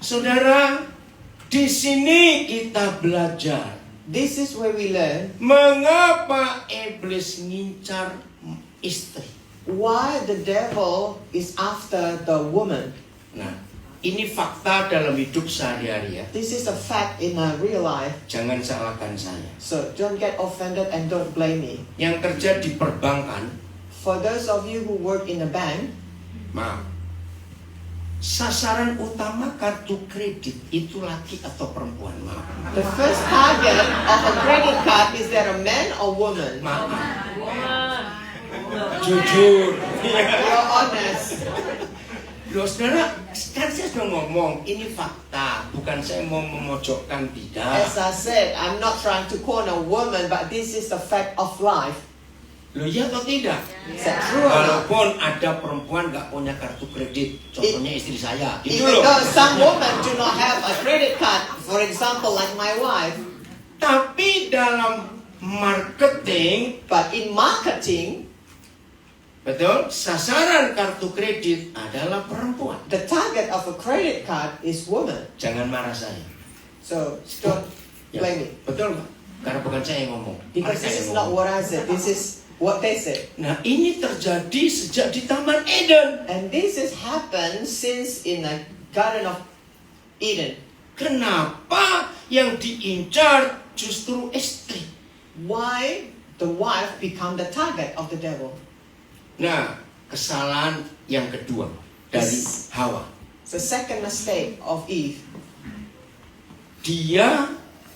Saudara, di sini kita belajar. This is where we learn Mengapa iblis ngincar istri? why the devil is after the woman. Nah, ini fakta dalam hidup sehari-hari ya. This is a fact in real life. Jangan salahkan saya. So don't get offended and don't blame me. Yang kerja di perbankan, For those of you who work in a bank, maaf, sasaran utama kartu kredit itu laki atau perempuan? Maaf. the first target of a credit card is that a man or woman. Maaf. Jujur. You're honest. Loh saudara, kan saya sudah ngomong, ini fakta, bukan saya mau memojokkan tidak. As I said, I'm not trying to corner a woman, but this is the fact of life. Loh iya atau tidak? Is that true or not? Walaupun ada perempuan gak punya kartu kredit, contohnya istri saya, gitu Even loh. though some women do not have a credit card, for example, like my wife, Tapi dalam marketing, but in marketing, betul, sasaran kartu kredit adalah perempuan. the target of a credit card is woman. Jangan marah saya. So don't Ya, blame me. betul nggak? Karena bukan saya yang ngomong. Because Mereka this yang is not ngomong. what I said. This is what they said. Nah, ini terjadi sejak di Taman Eden. And this has happened since in the Garden of Eden. Kenapa yang diincar justru istri? Why the wife become the target of the devil? Nah, kesalahan yang kedua dari Hawa. It's the second mistake of Eve. Dia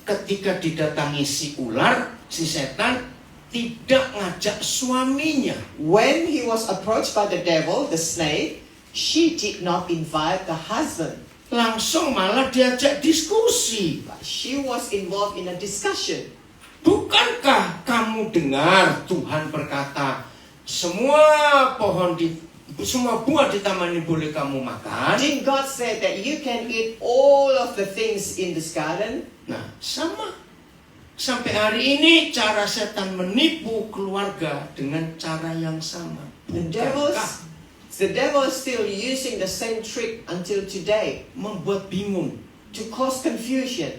ketika didatangi si ular, si setan, tidak ngajak suaminya. When he was approached by the devil, the snake, she did not invite the husband. Langsung malah diajak diskusi. But she was involved in a discussion. Bukankah kamu dengar Tuhan berkata, semua buah di taman ini boleh kamu makan? Didn't God say that you can eat all of the things in this garden? Nah, sama. Sampai hari ini cara setan menipu keluarga dengan cara yang sama. The devil is still using the same trick until today Membuat bingung. to cause confusion.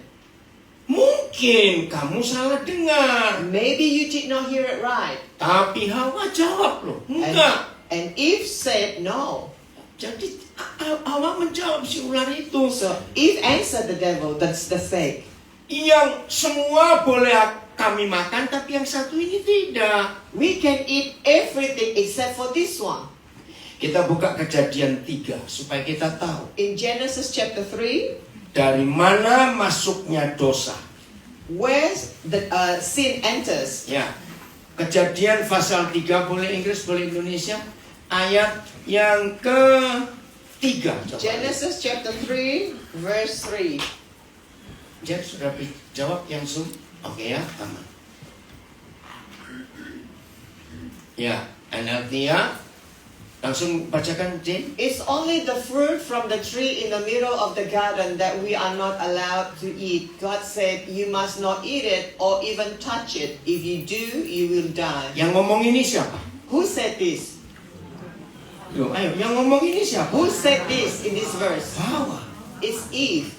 Mungkin kamu salah dengar. Maybe you did not hear it right. Tapi Hawa jawab loh, enggak. And Eve said no. Jadi Hawa menjawab si ular itu. So Eve answered the devil, that's the snake. Yang semua boleh kami makan, tapi yang satu ini tidak. We can eat everything except for this one. Kita buka Kejadian 3 supaya kita tahu In Genesis chapter 3, dari mana masuknya dosa. where the sin enters. Ya, Kejadian pasal 3, boleh Inggris, boleh Indonesia. Ayat yang ke-3. Genesis chapter 3, verse 3. Jack sudah jawab yang Zoom? Oke ya, aman. Ya, NLT ya. Langsung bacakan, Jane. It's only the fruit from the tree in the middle of the garden that we are not allowed to eat. God said, you must not eat it or even touch it. If you do, you will die. Yang ngomong ini siapa? Who said this? Yo, ayo, yang ngomong ini siapa? Who said this in this verse? Hawa. It's Eve.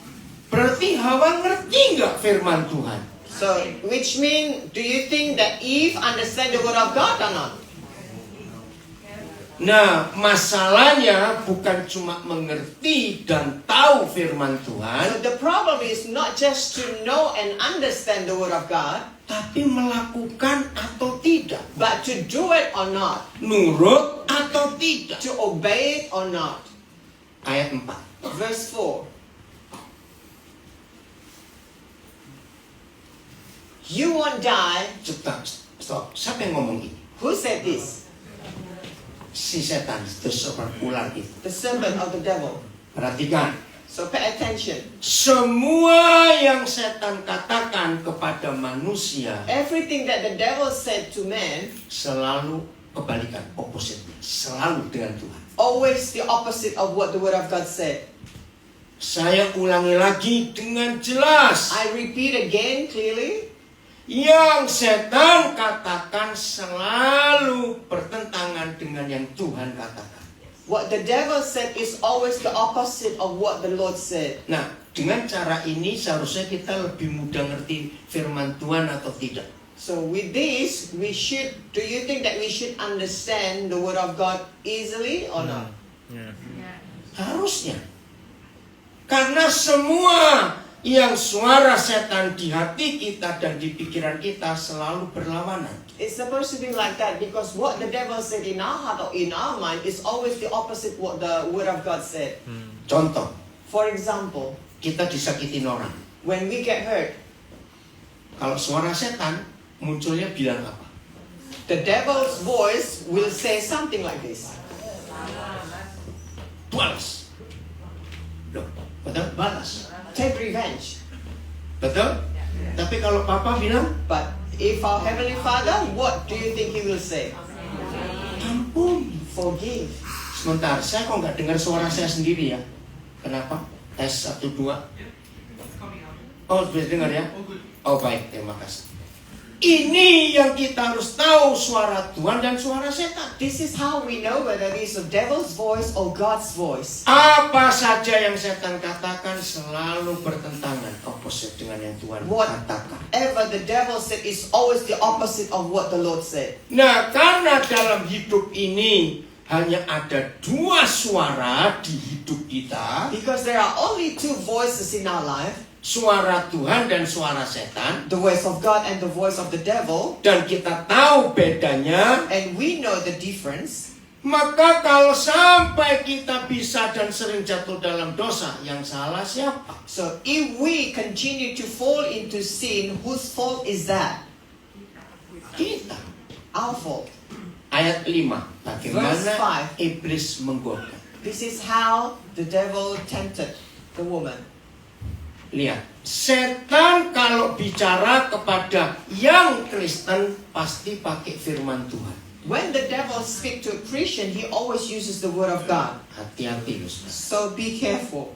Berarti Hawa ngerti nggak firman Tuhan? So, which mean, do you think that Eve understand the word of God or not? Nah, masalahnya bukan cuma mengerti dan tahu firman So Tuhan, the problem is not just to know and understand the word of God, tapi melakukan atau tidak. but to do it or not, Nurut atau tidak. to obey it or not. Ayat 4. Verse 4. You won't die. Stop. Siapa yang ngomong ini? Who said this? Si setan, itu seorang ular itu. The serpent of the devil. Perhatikan. So pay attention. Semua yang setan katakan kepada manusia Everything that the devil said to man, selalu kebalikan, opposite-nya. Selalu dengan Tuhan. always the opposite of what the word of God said. Saya ulangi lagi dengan jelas. I repeat again clearly. Yang setan katakan selalu bertentangan dengan yang Tuhan katakan. What the devil said is always the opposite of what the Lord said. Nah, dengan cara ini seharusnya kita lebih mudah ngerti firman Tuhan atau tidak? So with this, do you think that we should understand the word of God easily or not? Harusnya. Karena semua yang suara setan di hati kita dan di pikiran kita selalu berlawanan. It's supposed to be like that because what the devil said in our heart or in our mind is always the opposite what the word of God said. Contoh, For example, kita disakitin orang. when we get hurt, Kalau suara setan munculnya bilang apa? the devil's voice will say something like this. Balas. Loh, betul? Balas. Take revenge. Betul? Tapi kalau papa bilang, But if our Heavenly Father, what do you think He will say? ampun. Forgive. Sebentar, saya kok nggak dengar suara saya sendiri ya? Kenapa? Tes 1, 2. Oh, sudah dengar ya? Oh baik, terima kasih. Ini yang kita harus tahu, suara Tuhan dan suara setan. This is how we know whether it is the devil's voice or God's voice. Apa saja yang setan katakan selalu bertentangan, opposite dengan yang Tuhan katakan. Whatever the devil said is always the opposite of what the Lord said. Nah, karena dalam hidup ini hanya ada 2 suara di hidup kita, Because there are only 2 voices in our life, suara Tuhan dan suara setan, the voice of God and the voice of the devil, dan kita tahu bedanya, and we know the difference. maka kalau sampai kita bisa dan sering jatuh dalam dosa, yang salah siapa? So if we continue to fall into sin, whose fault is that? Kita. Our fault. Ayat 5. Bagaimana Verse 5. iblis menggoda? This is how the devil tempted the woman. Lihat, setan kalau bicara kepada yang Kristen pasti pakai firman Tuhan. When the devil speaks to a Christian, he always uses the word of God. Hati-hati, Ustaz. So be careful.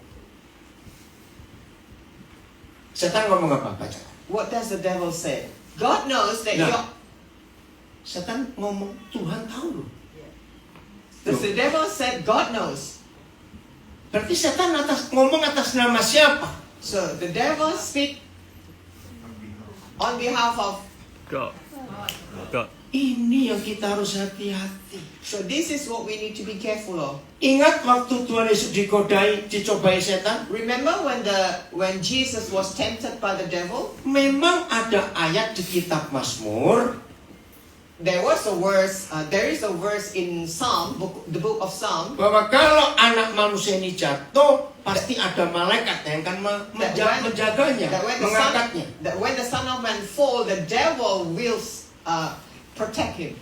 Setan ngomong apa? Baca. What does the devil say? God knows that Nah. you're... Setan ngomong Tuhan tahu loh. The devil said God knows. Berarti setan ngomong atas nama siapa? So the devil speak on behalf of... God. Ini yang kita harus hati-hati. So this is what we need to be careful of. Ingat waktu Tuhan Yesus dicobai setan? Remember when Jesus was tempted by the devil? Memang ada ayat di kitab Mazmur. There is a verse in Psalm, the book of Psalm, Bahwa kalau anak manusia ini jatuh, pasti ada malaikat yang akan menjaganya, mengangkatnya. that when the Son of Man fall, the devil will protect him.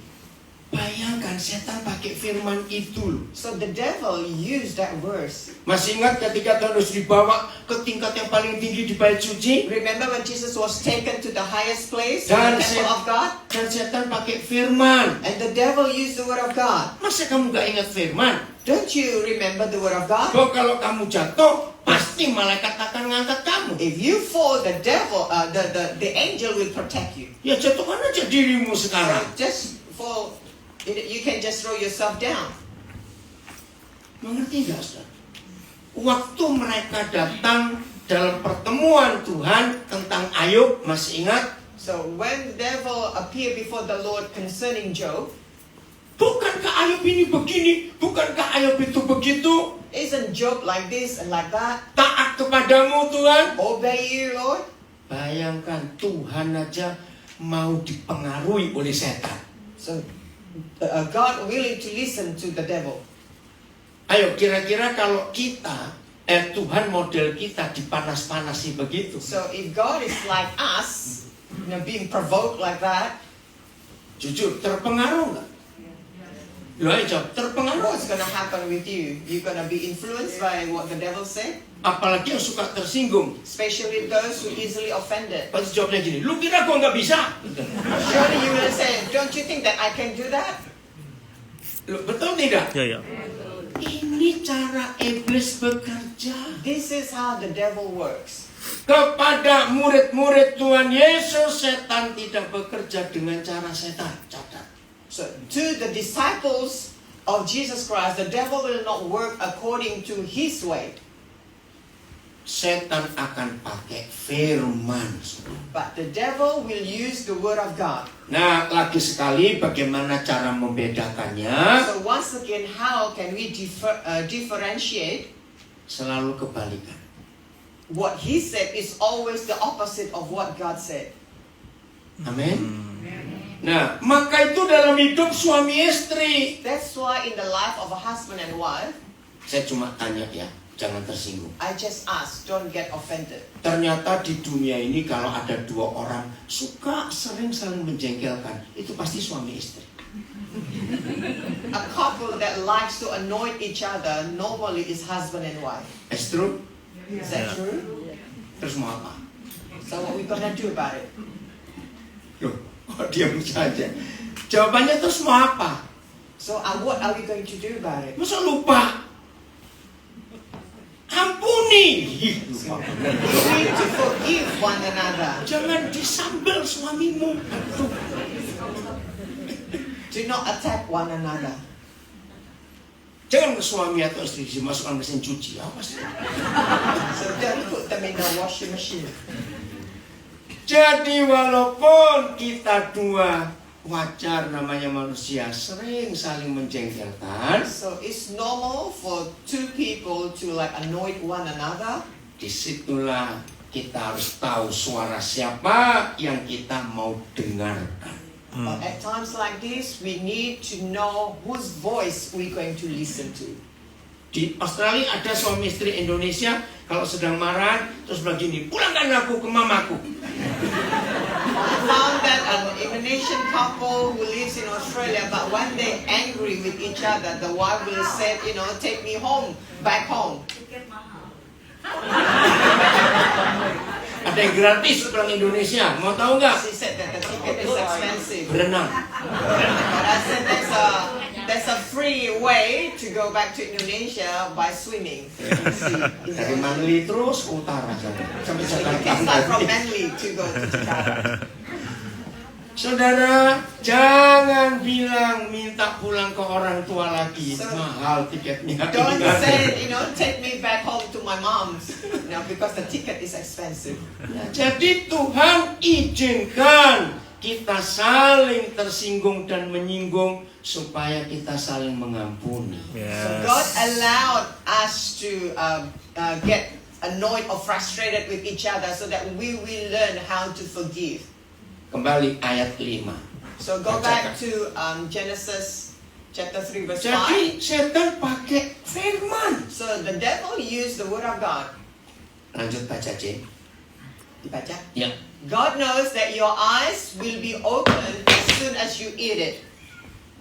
Bayangkan setan pakai firman itu loh. So the devil used that verse. Masih ingat ketika Tuhan Yesus dibawa ke tingkat yang paling tinggi di bait suci? Remember when Jesus was taken to the highest place in Dan the temple of God? Dan setan pakai firman. And the devil used the word of God. Masa kamu gak ingat firman? Don't you remember the word of God? Bahwa kalau kamu jatuh, pasti malaikat akan ngangkat kamu. If you fall, the devil, the angel will protect you. Ya jatuhkan aja dirimu sekarang. Just fall. You can just throw yourself down. Mengerti gak, Ustaz? Waktu mereka datang dalam pertemuan Tuhan tentang Ayub, masih ingat? So when the devil appeared before the Lord concerning Job, bukankah Ayub ini begini? Bukankah Ayub itu begitu? isn't Job like this and like that? Taat kepadamu Tuhan. Obey you, Lord. Bayangkan Tuhan aja mau dipengaruhi oleh setan. So God willing to listen to the devil. Ayo kira-kira kalau kita Tuhan model kita dipanas-panasi begitu. So if God is like us, being provoked like that, jujur terpengaruh nggak? Loh ayo jawab, terpengaruh. what's gonna happen with you? You're gonna be influenced by what the devil said, Apalagi yang suka tersinggung. especially those who easily offended. Pasti jawabnya gini, lu kira gua nggak bisa? Surely you will say, don't you think that I can do that? Loh, betul tidak? Ya. Ini cara iblis bekerja. This is how the devil works. Kepada murid-murid Tuhan Yesus, setan tidak bekerja dengan cara setan. Catat. So to the disciples of Jesus Christ, the devil will not work according to his way. Setan akan pakai firman. But the devil will use the word of God. Nah, lagi sekali bagaimana cara membedakannya? So once again, how can we differentiate? Selalu kebalikan. What he said is always the opposite of what God said. Amin. Nah, maka itu dalam hidup suami istri. That's why in the life of a husband and wife, Saya cuma tanya ya, jangan tersinggung. I just ask, don't get offended. Ternyata di dunia ini kalau ada dua orang sering saling menjengkelkan, itu pasti suami istri. A couple that likes to annoy each other normally is husband and wife. It's true? Is that true? Terus mau apa? So what we gonna do about it? Loh, kok diam saja? Jawabannya terus mau apa? So what are we going to do about it? Masa lupa? Ampuni. We need to forgive one another. Jangan disambel suamimu. Do not attack one another. Jangan ke suami atau istri dimasukkan mesin cuci. Apa sih? So don't put them in the washing machine. Jadi walaupun kita dua wajar namanya manusia sering saling menjengkelkan, So it's normal for two people to like annoy one another. disitulah kita harus tahu suara siapa yang kita mau dengarkan. But at times like this, we need to know whose voice we're going to listen to. Di Australia ada suami istri Indonesia kalau sedang marah terus begini, pulangkan aku ke mamaku. I found that an Indonesian couple who lives in Australia, but when they're angry with each other, the wife will say, take me home, back home. Ada yang gratis pulang Indonesia, mau tahu nggak? She said that the ticket is expensive. Berenang. But I said there's a free way to go back to Indonesia by swimming. Dari Manly terus ke utara sampai So you can start from Manly to go to Jakarta. Saudara, jangan bilang minta pulang ke orang tua lagi. So, mahal tiketnya. Don't say, take me back home to my mom's, because the ticket is expensive. Ya, jadi Tuhan izinkan kita saling tersinggung dan menyinggung supaya kita saling mengampuni. So God allowed us to get annoyed or frustrated with each other so that we will learn how to forgive. Kembali ayat 5. So go back to Genesis chapter 3 verse 5. Jadi setan pakai firman. So the devil used the word of God. Lanjut baca, Jen. Dibaca. Ya. God knows that your eyes will be open as soon as you eat it.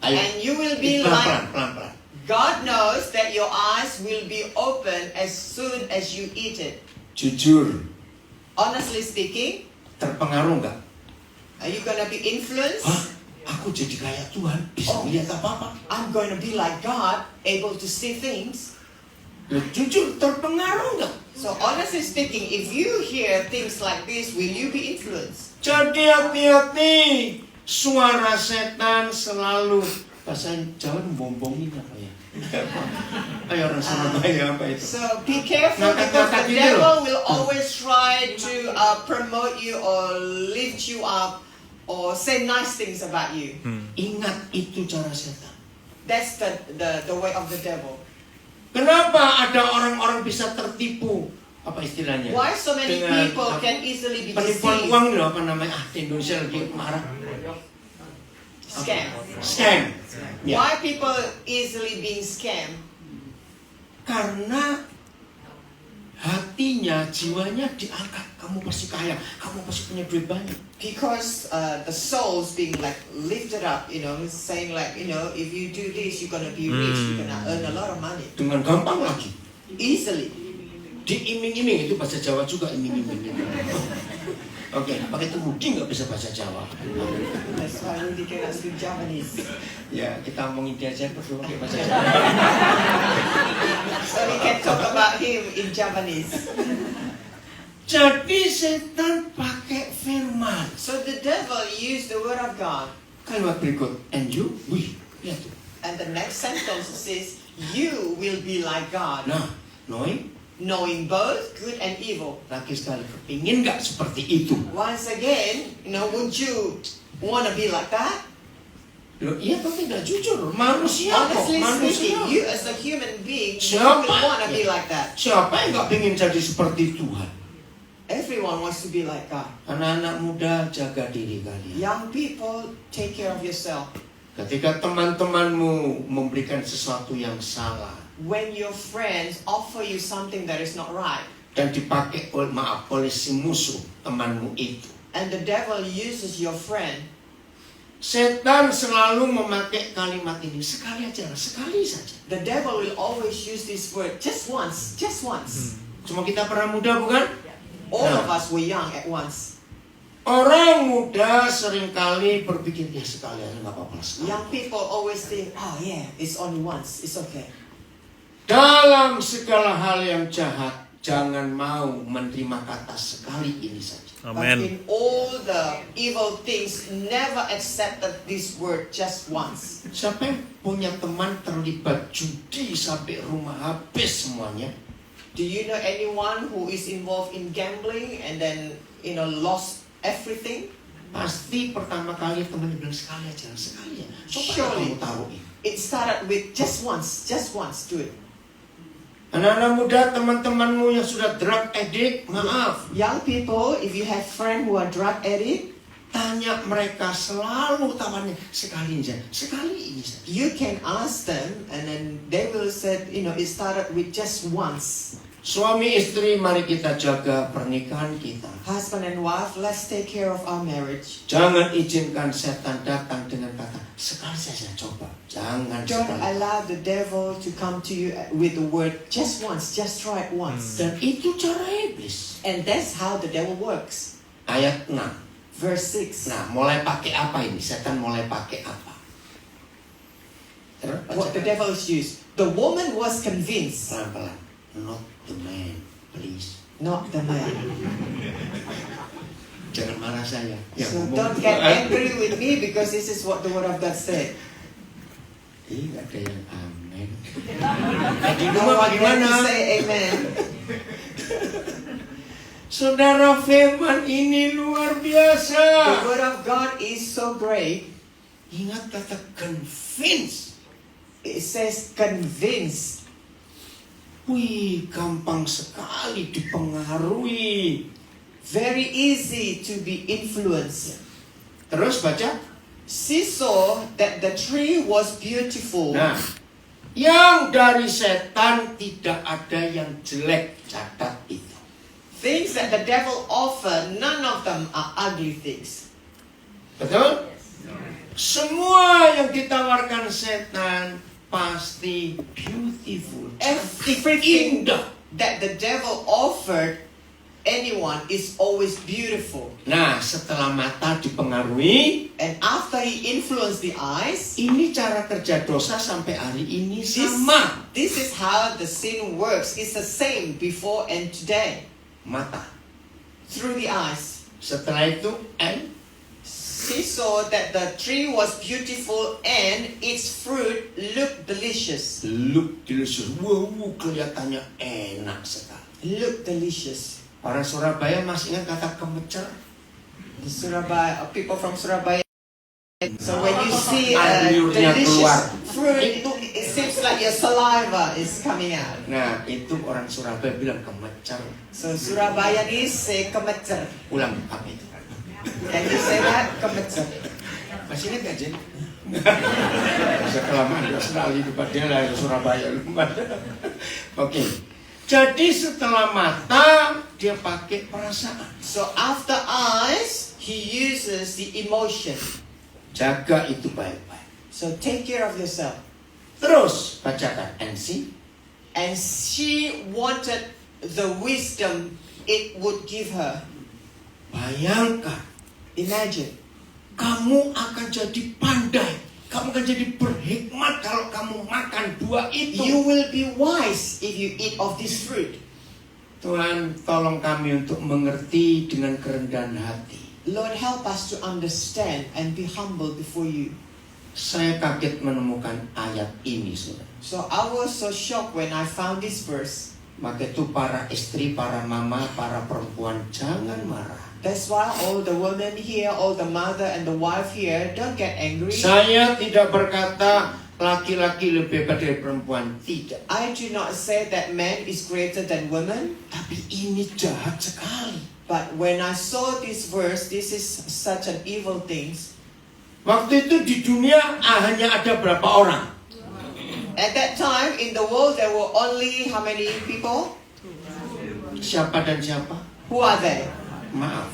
Ayo. And you will be pelan-pelan. God knows that your eyes will be open as soon as you eat it. Jujur, Honestly speaking, terpengaruh nggak? are you gonna be influenced? Hah? Aku jadi kayak Tuhan, bisa melihat apa-apa. I'm going to be like God, able to see things. Loh, jujur, terpengaruh nggak? So honestly speaking, if you hear things like this, will you be influenced? Jadi hati-hati, suara setan selalu bahasa Jawa membombongin apa ya? Ayo orang Surabaya apa itu? So be careful because the devil will always try to promote you or lift you up or say nice things about you. Ingat itu cara setan. That's the way of the devil. Kenapa ada orang-orang bisa tertipu? Apa istilahnya? Why so many Dengan people can easily be penipuan deceived? uang itu apa namanya? Di Indonesia lagi marah. Scam. Ya. Why people easily being scammed? Karena hatinya, jiwanya diangkat. Kamu pasti kaya, kamu pasti punya duit banyak. Because the soul's being like lifted up, saying like, if you do this, you're gonna be rich, you're gonna earn a lot of money. Dengan gampang lagi. Easily. Diiming-iming, itu bahasa Jawa juga iming-iming. Oke, pakai itu Budi nggak bisa bahasa Jawa. That's why Rudy cannot speak Japanese. Ya, kita omongin dia aja berdua pakai bahasa Jawa. So we can talk about him in Japanese. Jadi setan pakai firman. So the devil used the word of God. Kalimat berikut, and you, wih, lihat tuh. And the next sentence says, you will be like God, Nah, knowing both good and evil. lagi sekali, kepingin nggak seperti itu? Once again, would you want to be like that? Loh, iya tapi nggak jujur, manusia kok, Honestly speaking, manusia. you as a human being, you Siapa? will want to be like that. Siapa yang nggak pengen jadi seperti Tuhan? Everyone wants to be like God. Anak-anak muda, jaga diri kalian. Young people, take care of yourself. Ketika teman-temanmu memberikan sesuatu yang salah When your friends offer you something that is not right, dan dipakai oleh si musuh temanmu itu, and the devil uses your friend, setan selalu memakai kalimat ini, sekali aja, sekali saja. the devil will always use this word, just once, just once. Cuma kita pernah muda bukan? All of us were young at once. Orang muda seringkali berpikir, ya sekali aja nggak apa-apa sekali. Young people always think, oh yeah, it's only once, it's okay. Dalam segala hal yang jahat, jangan mau menerima kata sekali ini saja. But in all the evil things, never accepted this word just once. Siapa yang punya teman terlibat judi sampai rumah habis semuanya? Do you know anyone who is involved in gambling and then, lost everything? Pasti pertama kali temannya bilang sekali aja, sekali ya. Coba Surely. kamu taruh ini. It started with just once, do it. Anak-anak muda, teman-temanmu yang sudah drug addict, maaf. Young people, if you have friends who are drug addict, Tanya mereka selalu tawannya, sekali aja, sekali ini saja. you can ask them and then they will say, it started with just once. Suami istri, mari kita jaga pernikahan kita. Husband and wife, let's take care of our marriage. Jangan izinkan setan datang dengan kata, sekali saja coba. Jangan Don't sekali. allow the devil to come to you with the word just once, just try it once. Dan itu cara iblis. And that's how the devil works. Ayat 6. Verse 6. Nah, mulai pakai apa ini? Setan mulai pakai apa? Terus, What the devil used. The woman was convinced, pelan-pelan. Not the man, please. not the man. Jangan marah saya. Yang So ngomong don't Tuhan. get angry with me because this is what the word of God said. Nggak ada yang amin. Di No rumah one can bagaimana? say amen. Saudara, firman ini luar biasa. The word of God is so great. Ingat kata convince. It says convinced. Wih, gampang sekali dipengaruhi. Very easy to be influenced. Terus baca. She saw that the tree was beautiful. Nah, yang dari setan tidak ada yang jelek, catat itu. Things that the devil offer, none of them are ugly things. Betul? Semua yang ditawarkan setan pasti beautiful. Everything Indah. that the devil offered anyone is always beautiful. Nah, setelah mata dipengaruhi, And after he influenced the eyes, ini cara kerja dosa sampai hari ini sama. this is how the sin works. It's the same before and today. Mata. Through the eyes. Setelah itu, She saw that the tree was beautiful and its fruit looked delicious. look delicious. Wow, kelihatannya enak sekali. Looked delicious. Orang Surabaya masih ingat kata kemecer? The Surabaya, people from Surabaya. So when you see Anjurnya keluar. delicious fruit, it seems like your saliva is coming out. Nah, itu orang Surabaya bilang kemecer. So Surabayanese say kemecer. Ulang apa itu? Can you say that? Kemecer. Masih ingat gak, Jen? Bisa kelamaan di Australia di Padela, Surabaya. Oke. Jadi setelah mata, dia pakai perasaan. So after eyes, he uses the emotion. Jaga itu baik-baik. So take care of yourself. Terus, bacakan. And see. And she wanted the wisdom it would give her. Bayangkan, Imagine. kamu akan jadi pandai. Kamu akan jadi berhikmat kalau kamu makan buah itu. You will be wise if you eat of this fruit. Tuhan, tolong kami untuk mengerti dengan kerendahan hati. Lord, help us to understand and be humble before you. Saya kaget menemukan ayat ini, saudara. So I was so shocked when I found this verse. Maka itu para istri, para mama, para perempuan, jangan marah. That's why all the women here, all the mother and the wife here, don't get angry. Saya tidak berkata laki-laki lebih hebat dari perempuan, tidak. I do not say that man is greater than women. Tapi ini jahat sekali. But when I saw this verse, this is such an evil thing. Waktu itu di dunia hanya ada berapa orang? At that time, in the world, there were only how many people? Siapa dan siapa? Who are they? Maaf.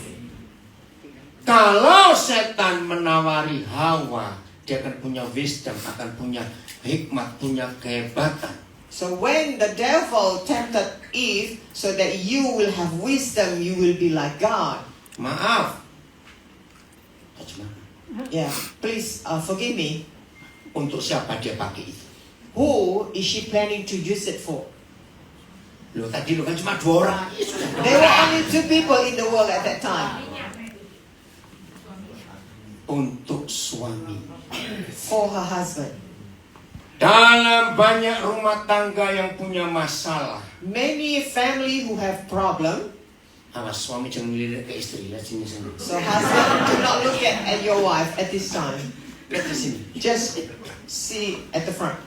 Kalau setan menawari Hawa, dia akan punya wisdom, akan punya hikmat, punya kehebatan. So when the devil tempted Eve, so that you will have wisdom, you will be like God. Maaf. Yeah, please forgive me. Untuk siapa dia pakai itu? Who is she planning to use it for? Loh, tadi lo kan cuma 2 orang. There were only 2 people in the world at that time. Untuk suami. For her husband. Dalam banyak rumah tangga yang punya masalah. Many family who have problem. Awas, suami jangan lihat ke istri, lihat sini. So husband, do not look at your wife at this time. Lihat di sini. Just see at the front.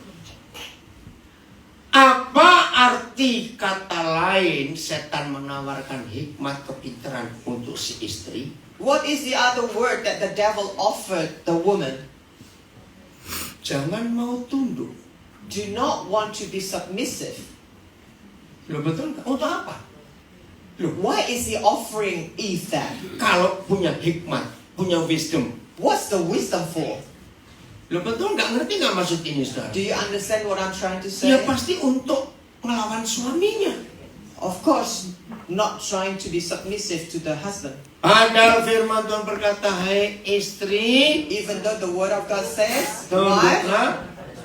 Apa arti kata lain setan menawarkan hikmat kepintaran untuk si istri? What is the other word that the devil offered the woman? Jangan mau tunduk. Do not want to be submissive. Loh, betul nggak? Untuk apa? Loh, Why is he offering Eve that? kalau punya hikmat, punya wisdom. What's the wisdom for? Loh, betul nggak? Ngerti nggak maksud ini, saudara? Do you understand what I'm trying to say? Ya pasti untuk melawan suaminya. Of course, not trying to be submissive to the husband. Padahal firman Tuhan berkata, hai istri, Even though the word of God says, the wife, tunduklah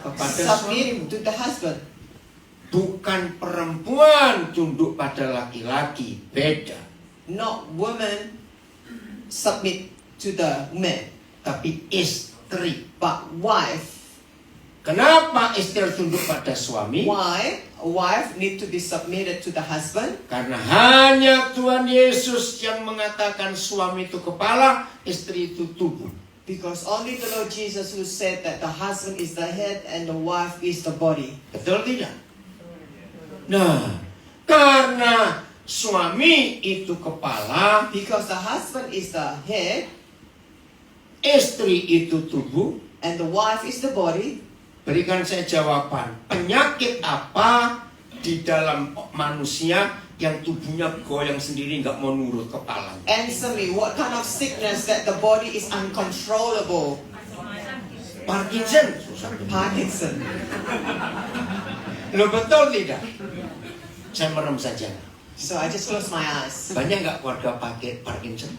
kepada suami. submit to the husband. Bukan perempuan tunduk pada laki-laki, beda. Not woman submit to the man, Tapi istri. but wife. Kenapa istri harus tunduk pada suami? Why a wife need to be submitted to the husband? Karena hanya Tuhan Yesus yang mengatakan suami itu kepala, istri itu tubuh. Because only the Lord Jesus who said that the husband is the head and the wife is the body. Betul tidak? Nah, karena suami itu kepala, Because the husband is the head istri itu tubuh. and the wife is the body, Berikan saya jawaban. Penyakit apa di dalam manusia yang tubuhnya goyang sendiri, nggak mau nurut kepalanya? answer me, what kind of sickness that the body is uncontrollable? Parkinson. Parkinson. Lo betul tidak? Saya merem saja. So I just close my eyes. Banyak nggak keluarga pakai Parkinson?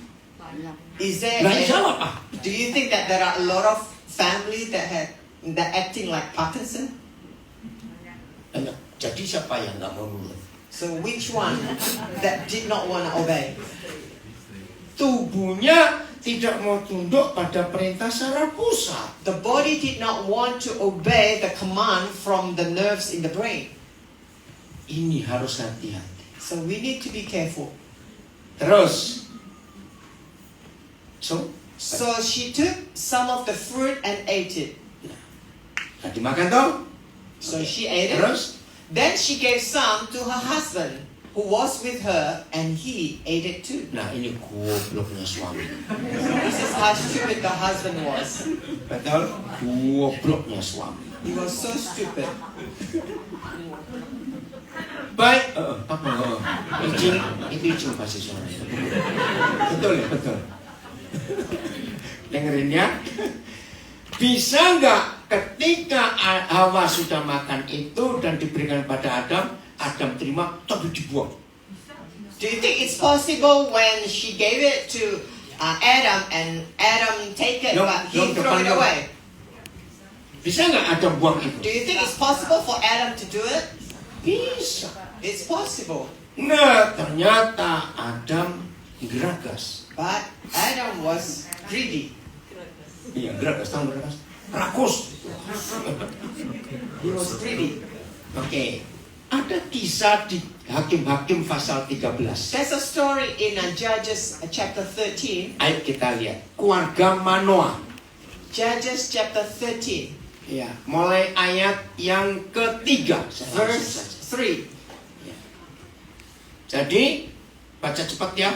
Is there? Nah, jawab ah. Do you think that there are a lot of family that acting like Parkinson? Banyak. Jadi siapa yang nggak mau nurut? So which one that did not want to obey? Tubuhnya tidak mau tunduk pada perintah secara pusat. The body did not want to obey the command from the nerves in the brain. Ini harus hati-hati. So we need to be careful. Terus, so she took some of the fruit and ate it. tadi makan toh? So she ate it. Terus, Then she gave some to her husband who was with her, and he ate it too. nah ini gobloknya suami. This is how stupid the husband was. Betul? Gobloknya suami. He was so stupid. Baik, apa? Izin, itu izin pasti suami. Betul ya, betul. Dengerin ya. Bisa nggak ketika Hawa sudah makan itu dan diberikan pada Adam, Adam terima tapi dibuang? Do you think it's possible when she gave it to Adam and Adam take it, but he threw it away? Bisa nggak Adam buang itu? Do you think it's possible for Adam to do it? Bisa. It's possible. Nah, ternyata Adam geragas. But Adam was greedy. Iya, geragas. Tahu geragas? rakus. He was greedy. Oke. Ada kisah di Hakim-Hakim pasal 13. There's a story in Judges chapter 13. Ayo kita lihat. Keluarga Manoah. Judges chapter 13, Ya, mulai ayat yang ketiga. verse 3. Jadi, baca cepat ya.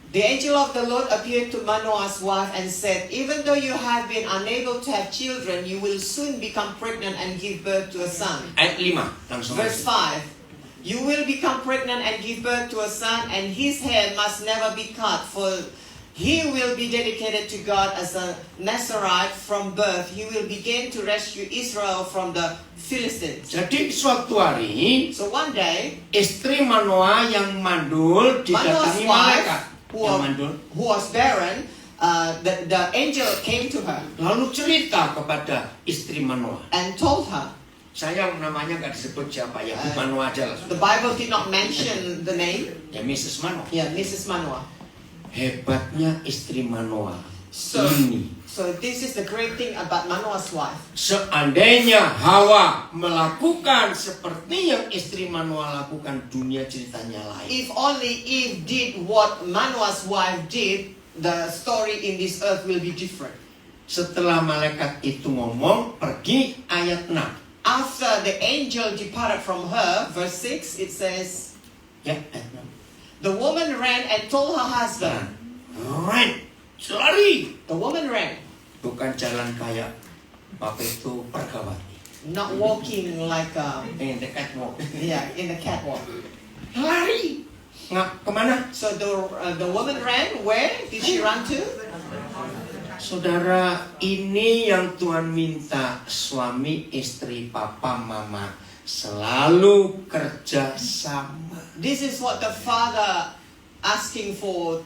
The angel of the Lord appeared to Manoah's wife and said, even though you have been unable to have children, you will soon become pregnant and give birth to a son. Ayat 5. Langsung. Verse 5. You will become pregnant and give birth to a son, and his hair must never be cut, for he will be dedicated to God as a Nazarite from birth. He will begin to rescue Israel from the Philistines. Jadi suatu hari, So one day, istri Manoah yang mandul didatangi Manoah's malaikat. wife, Yang mandul. who was barren, the angel came to her Lalu cerita kepada istri Manoah. and told her. Sayang namanya nggak disebut siapa ya, Bu Manoah aja lah. The Bible did not mention the name. Ya Mrs. Manoah. Yeah, Mrs. Manoah. Hebatnya istri Manoah So, ini. so this is the great thing about Manoah's wife. Seandainya Hawa melakukan seperti yang istri Manoah lakukan, dunia ceritanya lain. If only Eve did what Manoah's wife did, the story in this earth will be different. Setelah malaikat itu ngomong, pergi ayat 6. After the angel departed from her, verse 6, it says, Ya, ayat 6. the woman ran and told her husband. Ren, lari. The woman ran, Bukan jalan kayak apa itu Pergawati. not walking like In the catwalk. in the catwalk. Lari. Nggak kemana? So the woman ran. Where did she run to? Saudara, ini yang Tuhan minta, suami, istri, papa, mama selalu kerja sama. This is what the Father asking for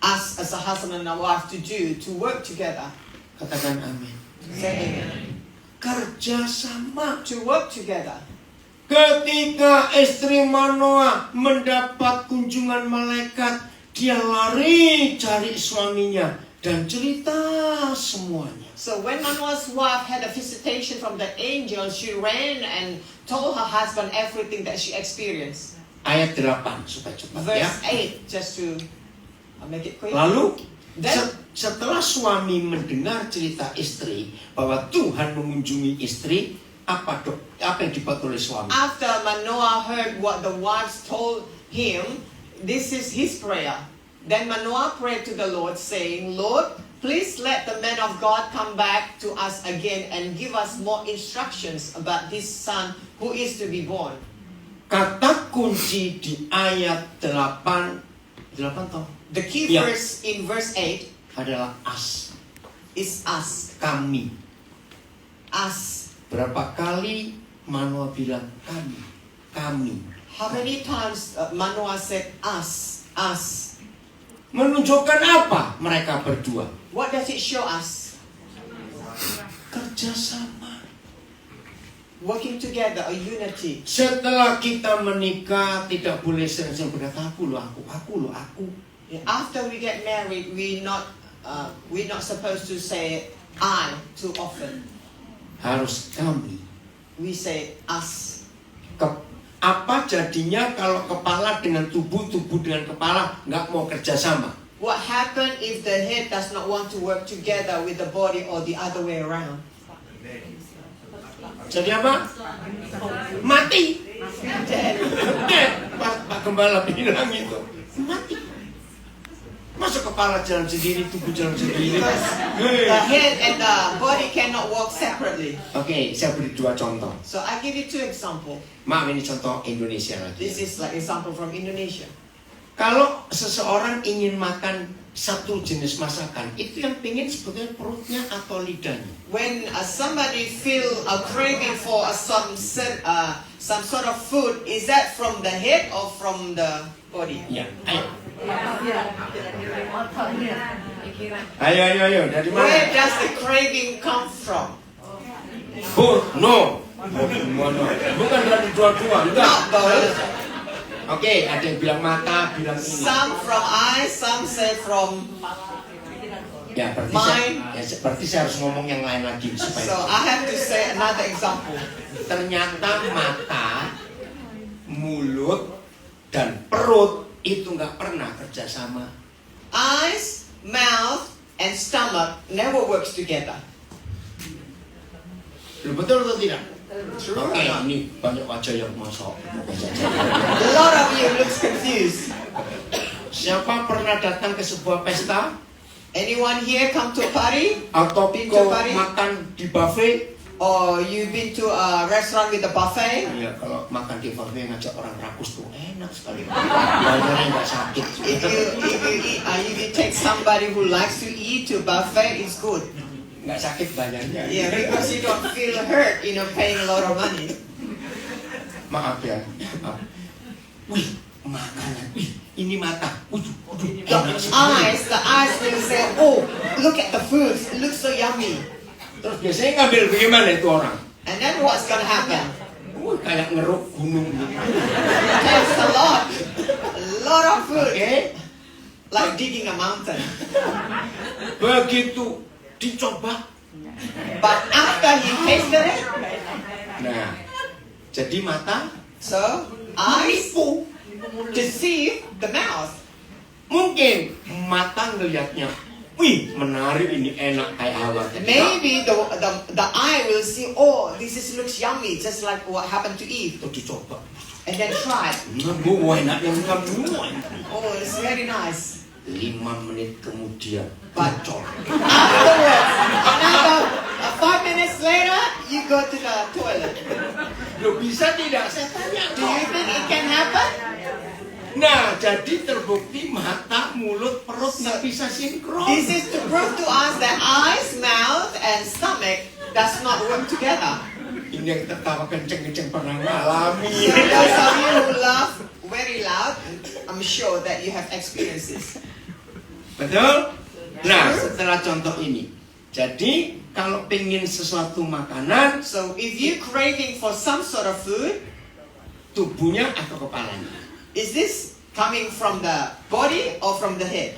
us as a husband and a wife to do, to work together. Katakan amin. Say amen. Kerja sama. To work together. Ketika istri Manoah mendapat kunjungan malaikat, dia lari cari suaminya dan cerita semuanya. So when Manoah's wife had a visitation from the angel, she ran and told her husband everything that she experienced. Ayat 8 supaya cepat ya. Verse 8, just to make it quick. Lalu Then, setelah suami mendengar cerita istri bahwa Tuhan mengunjungi istri, apa yang dibuat oleh suami? after Manoah heard what the wives told him, this is his prayer. Then Manoah prayed to the Lord, saying, Lord, please let the man of God come back to us again and give us more instructions about this son who is to be born. Kata kunci di ayat 8 toh The key Yeah. verse in verse 8 adalah as, is us. kami. Us. Berapa kali Manoah bilang kami. How many times Manoah said us, us? Menunjukkan apa mereka berdua? What does it show us? Kerjasama. Working together, a unity. Setelah kita menikah tidak boleh sering-sering berkata aku. After we get married, we're not supposed to say I too often. Harus kami. We say us. Apa jadinya kalau kepala dengan tubuh dengan kepala nggak mau kerjasama? What happens if the head does not want to work together with the body or the other way around? Jadi apa? Mati. Pak Gembala bilang itu. Mati. Masuk kepala jalan sendiri, tubuh jalan sendiri. The head and the body cannot work separately. Oke, saya beri 2 contoh. So I give you 2 examples. Maaf, ini contoh Indonesia lagi. This is like example from Indonesia. Kalau seseorang ingin makan satu jenis masakan, itu yang pingin sebetulnya perutnya atau lidahnya. When somebody feel a craving for some sort of food, is that from the head or from the body? Ya, ayo. Ayo, dari mana? Where does the craving come from? No. Bukan dari dua-dua, enggak. Not both. Oke, ada yang bilang mata, bilang ini. Some from eyes, some say from Ya, berarti mind. saya harus ngomong yang lain lagi So supaya. I have to say another example. Ternyata mata, mulut, dan perut itu nggak pernah kerjasama. Eyes, mouth, and stomach never works together. Betul atau tidak? True Oke, or not? ini banyak wajah yang masuk. A lot of you looks confused. Siapa pernah datang ke sebuah pesta Anyone here come to a party? atau Pintu pari? makan di buffet? Or you've been to a restaurant with a buffet? Ya, kalau makan di buffet ngajak orang rakus tuh enak sekali. Bayarnya nggak sakit. If you take somebody who likes to eat to buffet, it's good. Nggak sakit bayarnya. Yeah, because you don't feel hurt, paying a lot of money. Maaf ya. Maaf. Wih, makanan. Wih, ini mata. Waduh, The eyes will say, oh, look at the food, it looks so yummy. Terus biasanya ngambil bagaimana itu orang? And then what's gonna happen? Kayak ngeruk gunung gitu. There's a lot of food, Oke. like digging a mountain. Begitu dicoba. But after he tasted it, Nah, jadi mata so eyes deceive the mouth. mungkin mata ngelihatnya, wih menarik ini enak kayak awal. Maybe the eye will see, oh, looks yummy, just like what happened to Eve, Itu dicoba. and then try. Wah enak yang Oh, it's very nice. 5 menit kemudian Bacol. Afterwards, another 5 minutes later, you go to the toilet. Loh bisa tidak? Saya tanya. Do you think it can happen? Nah, jadi terbukti mata, mulut, perut nggak bisa sinkron. This is to prove to us that eyes, mouth, and stomach does not work together. Ini yang tertawa kenceng-kenceng pernah ngalami. So those of you who laugh very loud, I'm sure that you have experiences. Betul? Nah, setelah contoh ini. Jadi, kalau pengen sesuatu makanan, So if you're craving for some sort of food, tubuhnya atau kepalanya? is this coming from the body or from the head?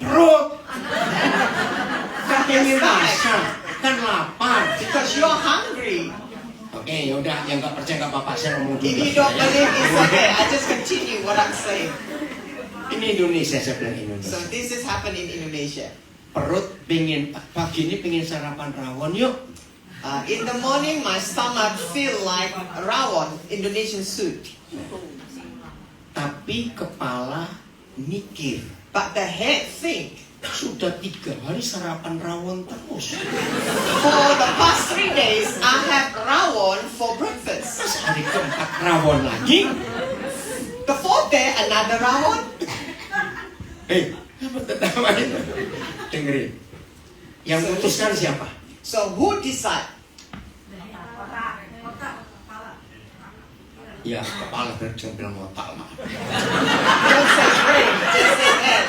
Perut. Kan From your pengen stomach. masak, kan lapar. Because you're hungry. Oke, yaudah, yang nggak percaya nggak apa-apa, saya ngomong If dulu. you don't believe, it's okay. I just continue what I'm saying. Ini Indonesia, saya bilang So Indonesia. this is happening in Indonesia. Perut pengen, pagi ini pengen sarapan rawon, yuk. In the morning, my stomach feel like rawon, Indonesian soup. Tapi kepala mikir, But the head think, sudah 3 hari sarapan rawon terus. for the past 3 days, I have rawon for breakfast. Terus hari keempat rawon lagi. The 4th day, another rawon. Apa tertawa itu? Dengerin. Yang putuskan siapa? So who decide? Ya, kepala kerja bilang otak lah. Don't say brain, just say head.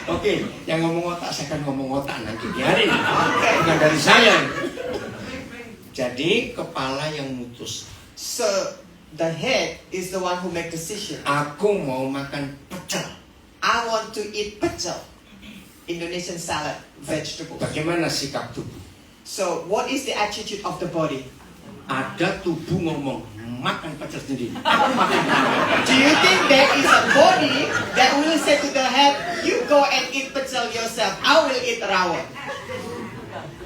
Oke, yang ngomong otak, saya akan ngomong otak nanti. Biarin, Oke. bukan dari saya. Jadi, kepala yang mutus. So the head is the one who make decision. Aku mau makan pecel. I want to eat pecel, Indonesian salad, vegetable. Bagaimana sikap tubuh? So what is the attitude of the body? Ada tubuh ngomong, makan pecel sendiri. Aku makan rawon. Do you think there is a body that will say to the head, you go and eat pecel yourself, I will eat rawon?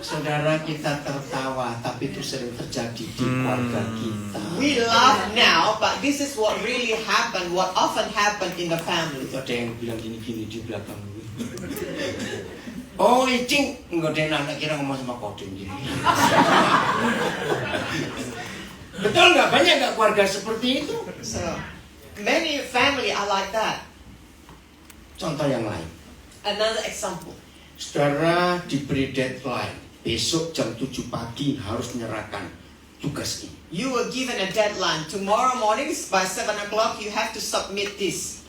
Saudara, kita tertawa, tapi itu sering terjadi di keluarga kita. We laugh now, but this is what really happened, what often happened in the family. Itu ada yang bilang gini-gini di belakang. Oh, Icing, enggak ada anak kira ngomong sama koding gini. Betul nggak? Banyak nggak keluarga seperti itu? So many family are like that. Contoh yang lain. Another example. Saudara diberi deadline. Besok jam 7 pagi harus menyerahkan tugas ini. You were given a deadline. Tomorrow morning by 7 o'clock you have to submit this.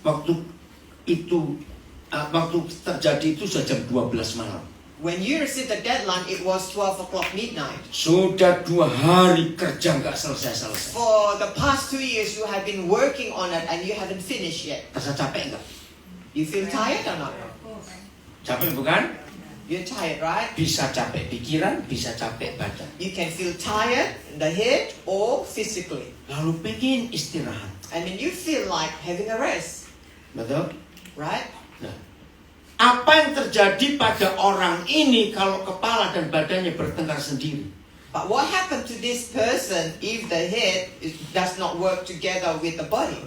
Waktu terjadi itu sudah jam 12 malam. When you received the deadline, it was 12 o'clock midnight. Sudah 2 hari kerja nggak selesai-selesai. For the past 2 years, you have been working on it and you haven't finished yet. Rasa capek nggak? You feel tired or not? Capek bukan? You're tired, right? Bisa capek pikiran, bisa capek badan. You can feel tired in the head or physically. Lalu pengen istirahat. And then you feel like having a rest, Betul? right? Nah, apa yang terjadi pada orang ini kalau kepala dan badannya bertengkar sendiri? But what happened to this person if the head does not work together with the body?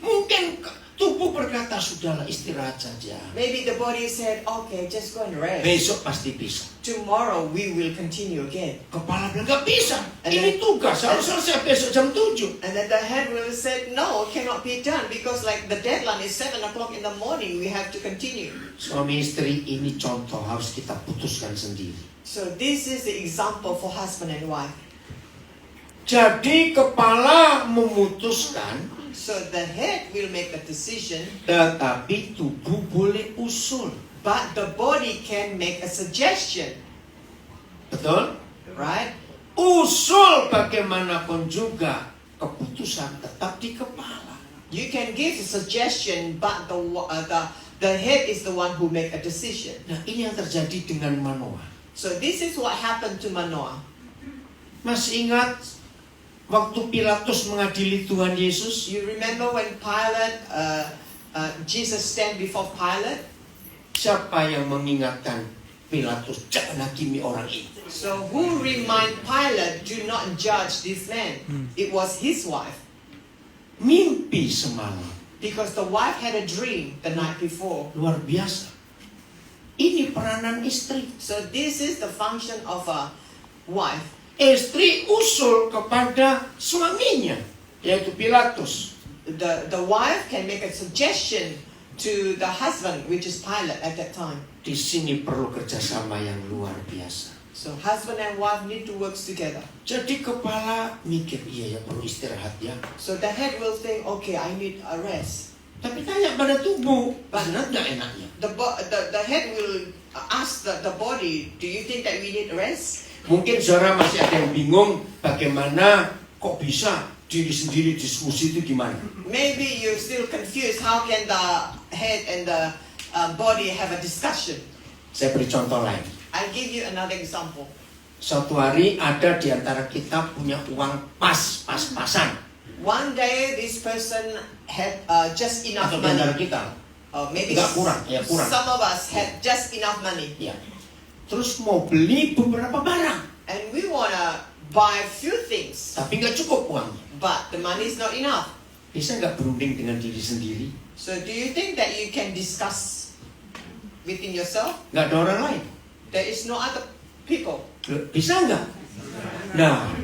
Mungkin tubuh berkata, sudahlah istirahat saja. Maybe the body said, okay, just go and rest. Besok pasti bisa. Tomorrow we will continue again. Kepala bilang, nggak bisa. And Ini tugas, harus selesai besok jam 7. And then the head will say, no, cannot be done because like the deadline is 7 o'clock in the morning. We have to continue. Suami istri ini contoh harus kita putuskan sendiri. So this is the example for husband and wife. Jadi kepala memutuskan, So the head will make a decision, tetapi tubuh boleh usul. but the body can make a suggestion, Betul? right? Usul bagaimanapun juga, keputusan tetap di kepala. You can give a suggestion, but the head is the one who make a decision. Nah, ini yang terjadi dengan Manoah. So this is what happened to Manoah. Masih ingat waktu Pilatus mengadili Tuhan Yesus? You remember when Pilate, Jesus stand before Pilate? Siapa yang mengingatkan Pilatus, jangan hakimi orang itu? So who remind Pilate, do not judge this man? It was his wife. Mimpi semalam. Because the wife had a dream the night before. Luar biasa. Ini peranan istri. So this is the function of a wife. Istri usul kepada suaminya, yaitu Pilatus. The wife can make a suggestion to the husband, which is Pilate at that time. Di sini perlu kerjasama yang luar biasa. So husband and wife need to work together. Jadi kepala mikir, iya ya perlu istirahat ya. So the head will think, okay, I need a rest. Tapi tanya pada tubuh, benar nggak enaknya? The head will ask the body, do you think that we need rest? Mungkin saudara masih ada yang bingung bagaimana kok bisa diri sendiri diskusi itu gimana? Maybe you're still confused. How can the head and the body have a discussion? Saya beri contoh lain. I'll give you another example. Suatu hari ada di antara kita punya uang pas-pasan. One day this person had just enough Atau di antara money. kita. Maybe Nggak kurang, ya kurang. some of us had just enough money. Ya. Terus mau beli beberapa barang, And we want to buy few things, tapi nggak cukup uangnya. but the money is not enough. Bisa nggak berunding dengan diri sendiri? So do you think that you can discuss within yourself? Nggak ada orang lain. There is no other people. Bisa nggak? Nah,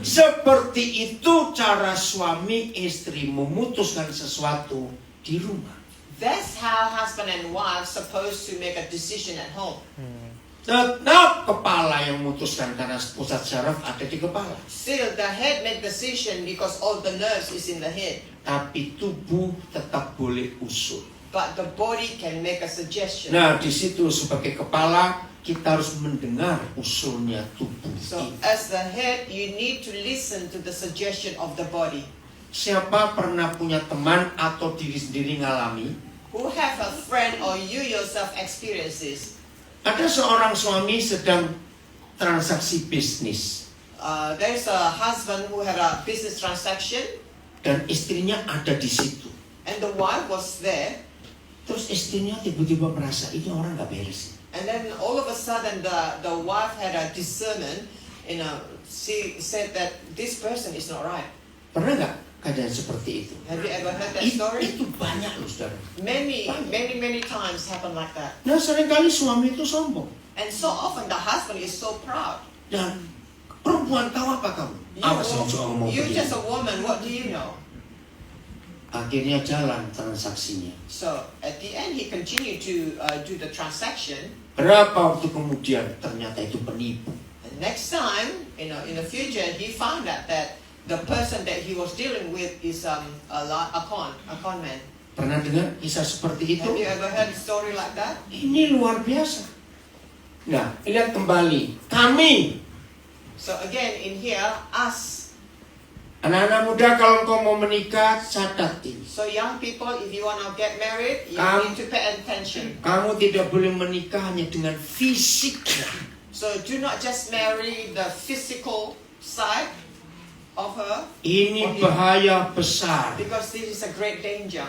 seperti itu cara suami istri memutuskan sesuatu di rumah. That's how husband and wife supposed to make a decision at home. Tetap kepala yang memutuskan karena pusat syaraf ada di kepala. Still, the head make decision because all the nerves is in the head. Tapi tubuh tetap boleh usul. But the body can make a suggestion. Nah, di situ sebagai kepala kita harus mendengar usulnya tubuh. So, as the head, you need to listen to the suggestion of the body. Siapa pernah punya teman atau diri sendiri ngalami? Who have a friend or you yourself experience this? Ada seorang suami sedang transaksi bisnis There's a husband who had a business transaction, dan istrinya ada di situ. and the wife was there. Terus istrinya tiba-tiba merasa ini orang nggak beres. And then all of a sudden, the wife had a discernment. She said that this person is not right. Pernah nggak keadaan seperti itu? Have you ever heard that story? Itu banyak loh saudara. Many times happen like that. Nah seringkali suami itu sombong. And so often the husband is so proud. Dan perempuan tahu apa kamu? Awas yang suka ngomong You're begini. just a woman, what do you know? Akhirnya jalan transaksinya. So at the end he continued to do the transaction. Berapa waktu kemudian ternyata itu penipu. And next time, in the future, he found out that the person that he was dealing with is a con man. Pernah dengar kisah seperti itu? Have you ever heard a story like that? Ini luar biasa. Nah, lihat kembali. Kami So again, in here, us, Anak-anak muda, kalau engkau mau menikah, catat ini. So young people, if you want to get married, you need to pay attention. Kamu tidak boleh menikah hanya dengan fisiknya. So do not just marry the physical side of her. Ini bahaya besar. Because this is a great danger.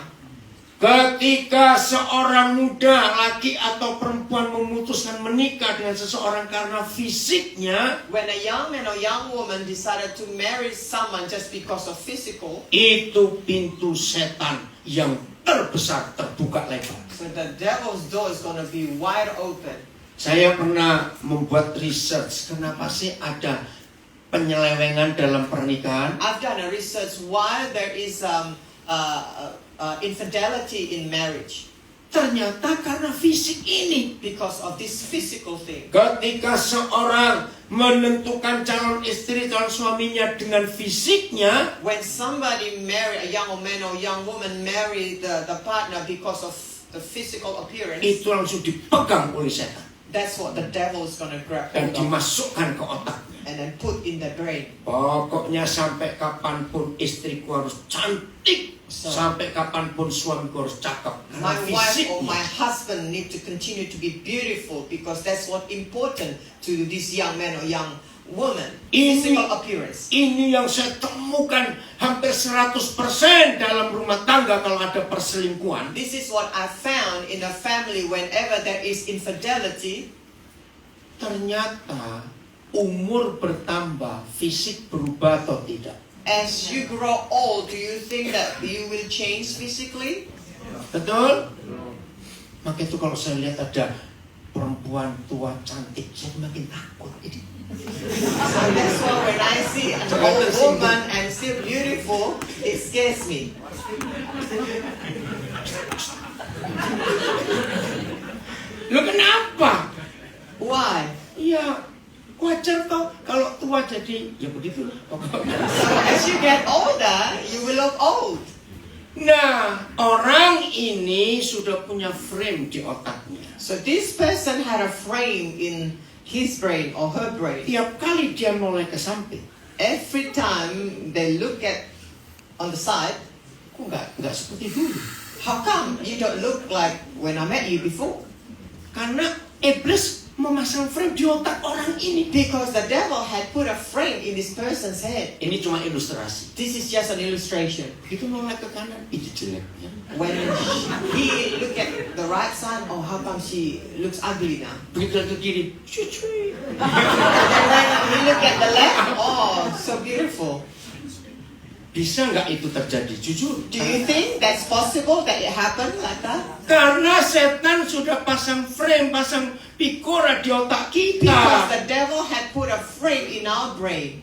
Ketika seorang muda, laki atau perempuan memutuskan menikah dengan seseorang karena fisiknya, When a young man or young woman decided to marry someone just because of physical, itu pintu setan yang terbesar terbuka lebar. so the devil's door is going to be wide open. Saya pernah membuat research, kenapa sih ada penyelewengan dalam pernikahan? I've done a research why there is infidelity in marriage. Ternyata karena fisik ini. Because of this physical thing. Ketika seorang menentukan calon istri, calon suaminya dengan fisiknya, when somebody marry, a young man or young woman marry the partner because of the physical appearance, itu langsung dipegang oleh setan. That's what the devil is going to grab Dan hold of dimasukkan ke otaknya. and then put in the brain. Pokoknya sampai kapanpun istriku harus cantik, sampai kapanpun suamiku harus cakep. Karena My wife or fisiknya. my husband need to continue to be beautiful because that's what important to this young man or young woman. Physical appearance. Ini yang saya temukan hampir 100% dalam rumah tangga kalau ada perselingkuhan. This is what I found in a family whenever there is infidelity. Ternyata umur bertambah, fisik berubah atau tidak? As you grow old, do you think that you will change physically? Betul? Maka itu kalau saya lihat ada perempuan tua cantik, saya makin takut. So that's why when I see an old woman and still beautiful, it scares me. Loh kenapa? Why? Ya wajar toh kalau tua jadi ya begitulah pokoknya. So as you get older, you will look old. Nah, orang ini sudah punya frame di otaknya. So this person had a frame in his brain or her brain. Tiap kali dia mulai ke samping, Every time they look at on the side, kok nggak seperti dulu? how come you don't look like when I met you before? Karena iblis memasang frame di otak orang ini. Because the devil had put a frame in this person's head. Ini cuma ilustrasi. This is just an illustration. Itu mulai ke kanan, itu jelek. When he look at the right side, oh, how come she looks ugly now? Begitu ke kiri, cuy. And then he look at the left, oh, so beautiful. Bisa nggak itu terjadi? Jujur. Do you think that's possible that it happened like that? Karena setan sudah pasang frame, pasang pikora di otak Because kita. the devil had put a frame in our brain.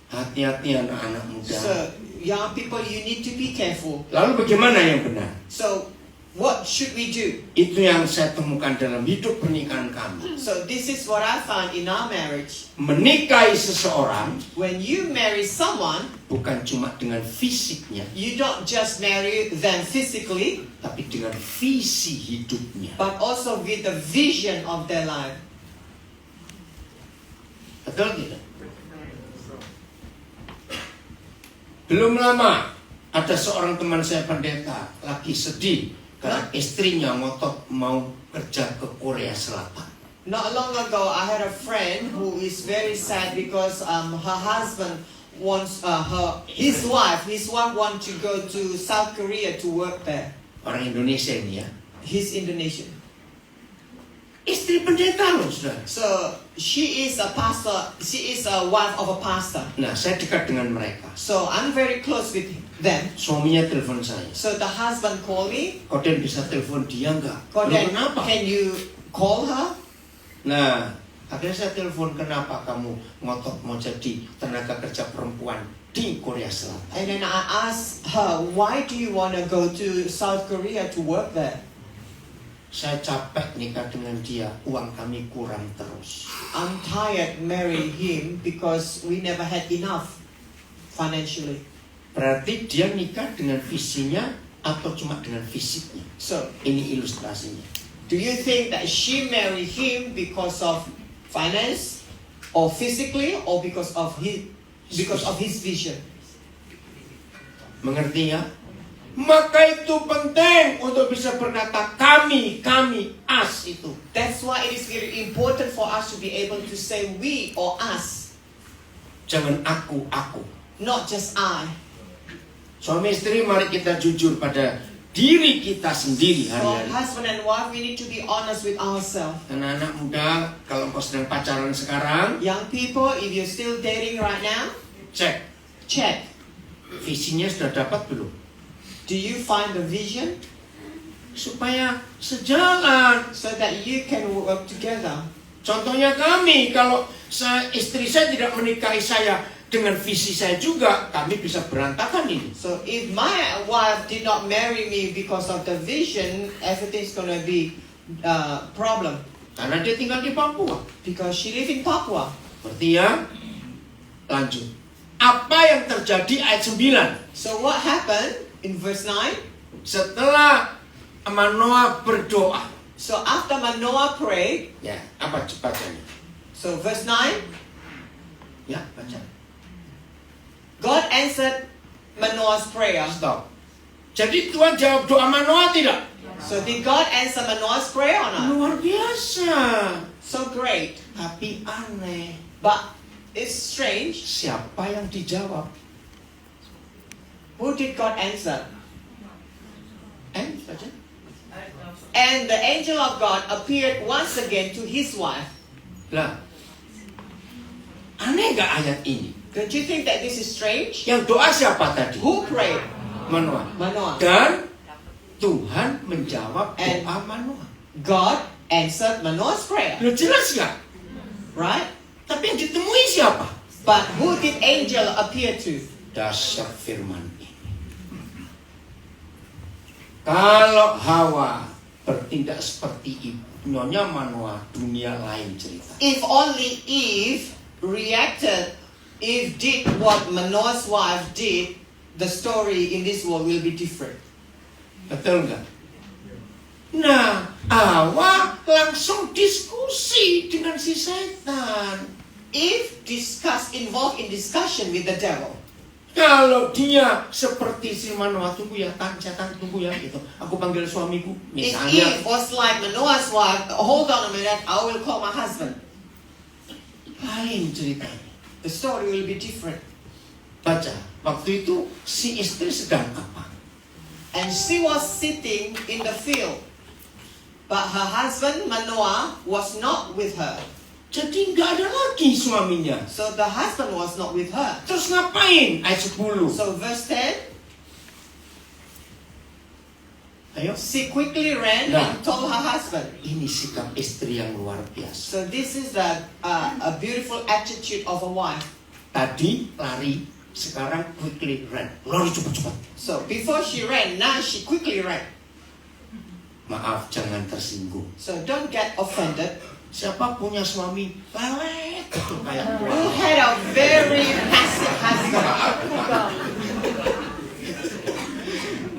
Hati-hati anak-anak muda. So, young people, you need to be careful. Lalu bagaimana yang benar? So, what should we do? Itu yang saya temukan dalam hidup pernikahan kami. So, this is what I found in our marriage. Menikahi seseorang When you marry someone, bukan cuma dengan fisiknya, you don't just marry them physically, tapi dengan visi hidupnya. but also with the vision of their life. Betul tidak? Belum lama ada seorang teman saya pendeta lagi sedih karena istrinya ngotot mau kerja ke Korea Selatan. Not long ago, I had a friend who is very sad because her husband wants his wife wants to go to South Korea to work there. Orang Indonesia ini ya. He's Indonesian. Istri pendeta loh sudah. So she is a pastor. She is a wife of a pastor. Nah, saya dekat dengan mereka. So I'm very close with them. Suaminya telepon saya. So the husband called me. Koden bisa telepon dia enggak? Koden, Kenapa? can you call her? Nah, akhirnya saya telepon, kenapa kamu ngotot mau jadi tenaga kerja perempuan di Korea Selatan? And then I asked her, why do you want to go to South Korea to work there? Saya capek nikah dengan dia, uang kami kurang terus. I'm tired marrying him because we never had enough financially. Berarti dia nikah dengan visinya atau cuma dengan fisiknya? So, Ini ilustrasinya. do you think that she married him because of finance or physically or because of his vision? Mengerti ya? Maka itu penting untuk bisa berkata kami, us itu. That's why it is very important for us to be able to say we or us, Jangan aku. not just I. Suami istri, mari kita jujur pada diri kita sendiri For hari-hari. husband and wife, we need to be honest with ourselves. Anak-anak muda, kalau engkau sedang pacaran sekarang, Young people, if you're still dating right now, cek check. visinya sudah dapat belum? Do you find the vision Supaya sejalan. so that you can work together? Contohnya kami, kalau istri saya tidak menikahi saya dengan visi saya juga, kami bisa berantakan ini. So if my wife did not marry me because of the vision, everything's gonna be problem. Karena dia tinggal di Papua. Because she live in Papua. Berarti ya, lanjut. Apa yang terjadi ayat 9? So what happened in verse 9? Setelah Manoah berdoa. So after Manoah prayed, Ya, apa bacanya? so verse 9, Ya, baca. God answered Manoah's prayer. Stop. Jadi Tuhan jawab doa Manoah tidak? So did God answer Manoah's prayer or not? Luar biasa. So great. Tapi aneh. But it's strange. Siapa yang dijawab? Who did God answer? Baca. And the angel of God appeared once again to his wife. Lah. Aneh gak ayat ini? Don't you think that this is strange? Yang doa siapa tadi? Who prayed? Manoah. Manoah. Dan Tuhan menjawab And- doa Manoah. God answered Manoah's prayer. Loh, jelas ya? Right? Tapi yang ditemui siapa? But who did angel appear to? Dasar firman ini. Kalau Hawa bertindak seperti ibunya Manoah, dunia lain cerita. If only Eve reacted, Eve did what Manoah's wife did, the story in this world will be different. Betul nggak? Nah, Hawa langsung diskusi dengan si setan. Eve involved in discussion with the devil. Kalau dia seperti si Manoah, tunggu ya, setan tunggu ya, gitu. Aku panggil suamiku, If misalnya. Eve was like Manoah's wife, hold on a minute, I will call my husband. Lain ceritanya. The story will be different. Baca, waktu itu si istri sedang apa? And she was sitting in the field. But her husband Manoah was not with her. Jadi nggak ada lagi suaminya. So the husband was not with her. Terus ngapain? Ayat 10. So verse 10, Ayo. she quickly ran Nah. and told her husband. Ini sikap istri yang luar biasa. So this is a beautiful attitude of a wife. Tadi lari, sekarang quickly run. Lari cepat-cepat. So before she ran, now she quickly ran. Maaf, jangan tersinggung. So don't get offended. Siapa punya suami lelet gitu kayak Who gua? had a very passive husband?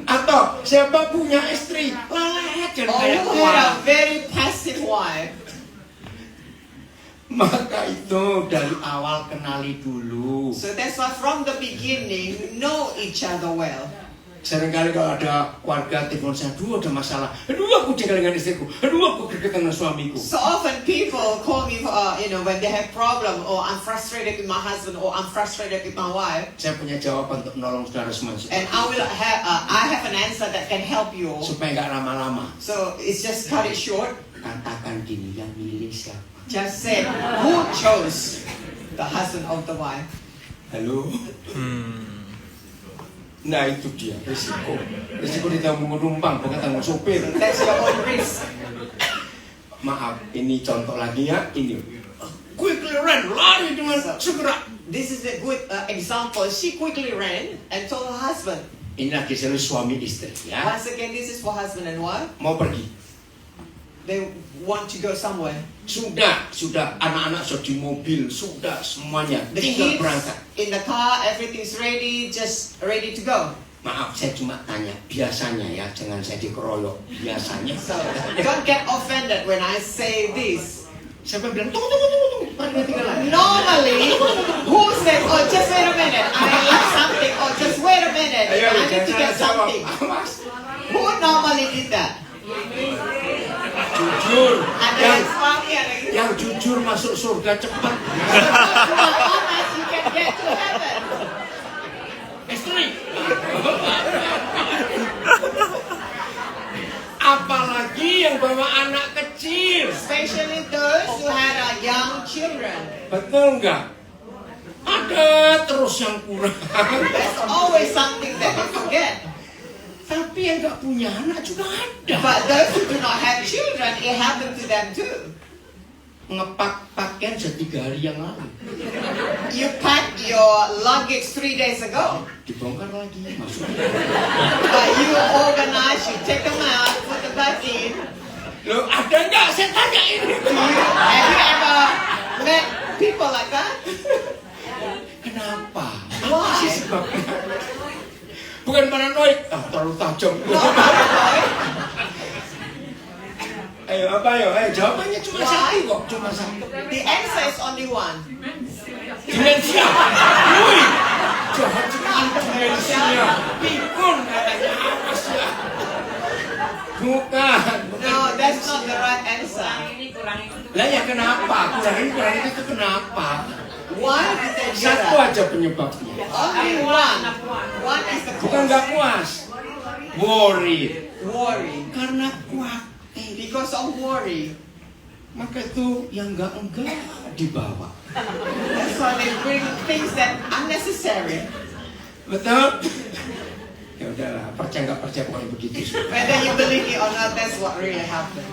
Atau siapa punya istri lelet dan Or kayak who gua? had a very passive wife? Maka itu dari awal kenali dulu. So that's why from the beginning, know each other well. Seringkali kalau ada keluarga telepon saya, aduh ada masalah, aduh aku tinggal dengan istriku, aduh aku dekat dengan suamiku. So often people call me, when they have problem, or I'm frustrated with my husband, or I'm frustrated with my wife, Saya punya jawaban untuk menolong saudara semua and I have an answer that can help you all. supaya nggak lama-lama. So it's just cut it short. Katakan gini, yang milih siapa? Just say who chose the husband of the wife. Halo. Nah itu dia risiko. Risiko ditanggung penumpang, bukan tanggung sopir. That's your own risk. Maaf, ini contoh lagi ya. Ini quickly run, lari dengan segera. This is a good example. She quickly ran and told her husband. Ini lagi serius suami istri ya. Once again, this is for husband and wife. Mau pergi. They want to go somewhere. Sudah anak-anak sudah di mobil, sudah semuanya The tinggal kids berangkat. in the car, everything's ready, just ready to go. Maaf, saya cuma tanya, biasanya ya, jangan saya dikeroyok. Biasanya. So don't get offended when I say this. Siapa bilang tunggu, mari kita tinggal lagi. Normally, who said, oh, just wait a minute, I left something just wait a minute. Ayo, I need to jangan get salah something. jawab. Awas. Who normally did that? Jujur. Ada Yang, yang suami, ada yang yang jujur masuk surga cepat. honest, you can get to heaven. Istri. Apalagi yang bawa anak kecil. Especially those who had young children. Betul nggak? Ada terus yang kurang. There's always something that you forget. Tapi yang nggak punya anak juga ada. But those who do not have children, it happened to them too. Ngepak pakaian 3 hari yang lalu. You packed your luggage 3 days ago, Dibongkar lagi, masuk. but you organize, you take them out, put them back in. Loh, ada nggak? Saya tanya ini. Have you ever met people like that? Kenapa? Why? Apa sih sebabnya? Bukan paranoid. Terlalu tajam. Not paranoid. Ayo, apa ayo? Ayo, jawabannya cuma Why? satu kok. Cuma satu. The answer is only one. Dimensia. Woi, jahat sekali dimensia. Pikun katanya. Awas ya. Bukan. No, that's not the right answer. Lah ya kenapa? Kurang itu kenapa? Why did they do Satu that? aja penyebabnya. Only one. One is the Bukan nggak cause. puas. Worry. Worry. Karena khawatir. Because of worry. Maka itu yang enggak dibawa. That's why they bring things that unnecessary. Betul? Ya udahlah, percaya nggak percaya pokoknya begitu. Whether you believe it or not, that's what really happened.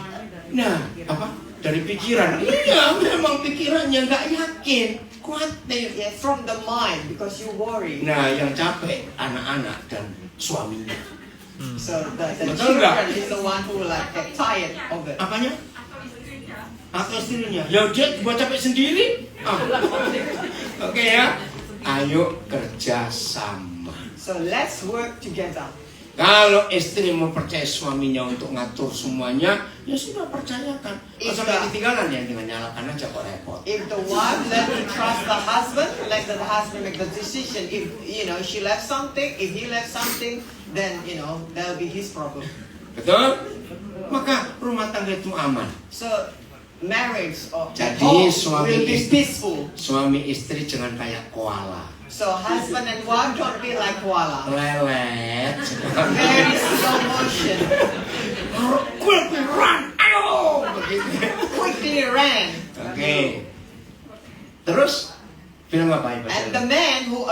Nah, apa? Dari pikiran. Iya, memang pikirannya nggak yakin, khawatir. Yes, from the mind because you worry. Nah, yang capek anak-anak dan suaminya. So the Betul children nggak? is the one who like get tired of it. Apanya? Atau istrinya? Ya dia buat capek sendiri. Ah. Oke ya. Ayo kerja sama. So let's work together. Kalau istri mau percaya suaminya untuk ngatur semuanya, ya sudah percayakan. Kalau sampai ketinggalan ya dengan nyalakan aja kok repot. If the wife learn to trust the husband, let the husband make the decision. If she left something, if he left something, then that'll be his problem. Betul? Maka rumah tangga itu aman. So marriage or Jadi, home suami will be istri- peaceful. Suami istri jangan kayak koala. So husband and wife don't be like koala. Lelet. Very slow motion. Quickly run. Ayo. Begitu. Quickly ran. Oke. Terus film apa ya? And the man who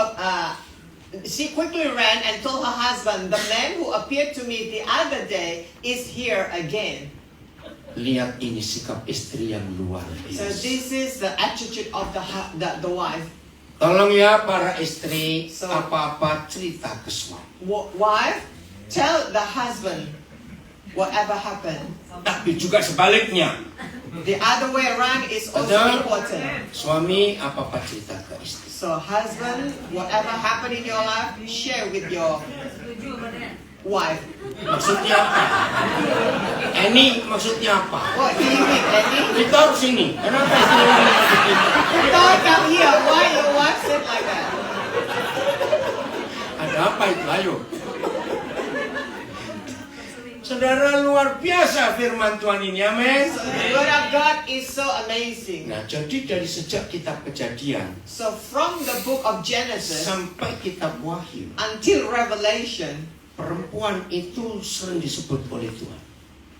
she quickly ran and told her husband, the man who appeared to me the other day is here again. Lihat ini sikap istri yang luar So biasa. this is the attitude of the wife. Tolong ya para istri, So- apa-apa cerita ke suami. Wife, tell the husband whatever happened. Tapi juga sebaliknya. The other way around is also Betul? important. Suami apa-apa cerita ke istri. So husband, whatever happened in your life, share with your wife. Maksudnya apa? Ini maksudnya apa? What do you mean, Eddie? Kita harus ini. Kenapa istri ngomong begitu? Don't come here. Why your wife said like that? Ada apa itu? Ayo. Saudara, luar biasa firman Tuhan ini, amin. So the word of God is so amazing. Nah, jadi dari sejak kitab Kejadian So from the book of Genesis sampai kitab Wahyu, until Revelation, perempuan itu sering disebut oleh Tuhan.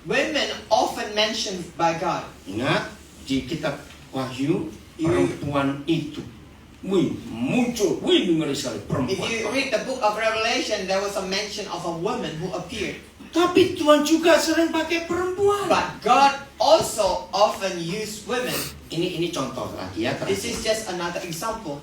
women often mentioned by God. Ingat, di kitab Wahyu, perempuan itu muncul, ngeri sekali, If perempuan. you read the book of Revelation, there was a mention of a woman who appeared. Tapi Tuhan juga sering pakai perempuan. But God also often used women. Ini contoh lagi ya. This is just another example.